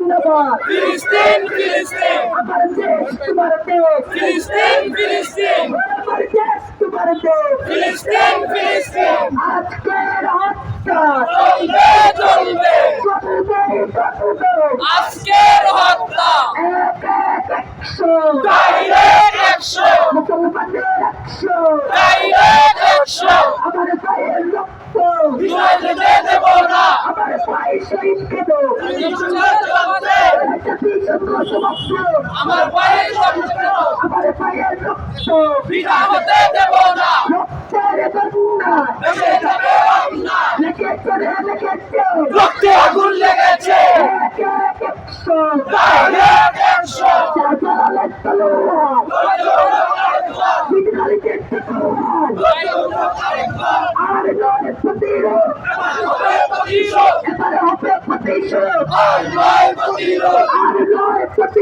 ফিলিস্তিন ফিলিস্তিন আমার দেশ তোমার দেশ ফিলিস্তিন ফিলিস্তিন আমার দেশ তোমার দেশ ফিলিস্তিন ফিলিস্তিন আজকের হত্যা চলবে চলবে চলবে চলবে আজকের হত্যা এক এক অ্যাকশন ডাইরেক্ট অ্যাকশন মুসলমানদের অ্যাকশন ডাইরেক্ট অ্যাকশন আমার পায়ের রক্ত বিজয় যেতে দেব না আমার পায়ে শহীদ কেন জাতিসংঘ সমাপ্ত আমার পায়ে শব্দ আমার পায়ের রক্ত বিজয় হতে দেব না রক্তের বন্যা দেশে যাবে অন্যায় লেগেছে রে লেগেছে রক্তে আগুন লেগেছে এক এক অ্যাকশন ডাইরেক্ট অ্যাকশন শাহজালালের তলোয়ার বিদ্রোহীদের তলোয়ার আর নয় প্রতিরোধ প্রতিশোধ এবারে হবে প্রতিশোধ আর নয় প্রতিরোধ আর নয় প্রতিরোধ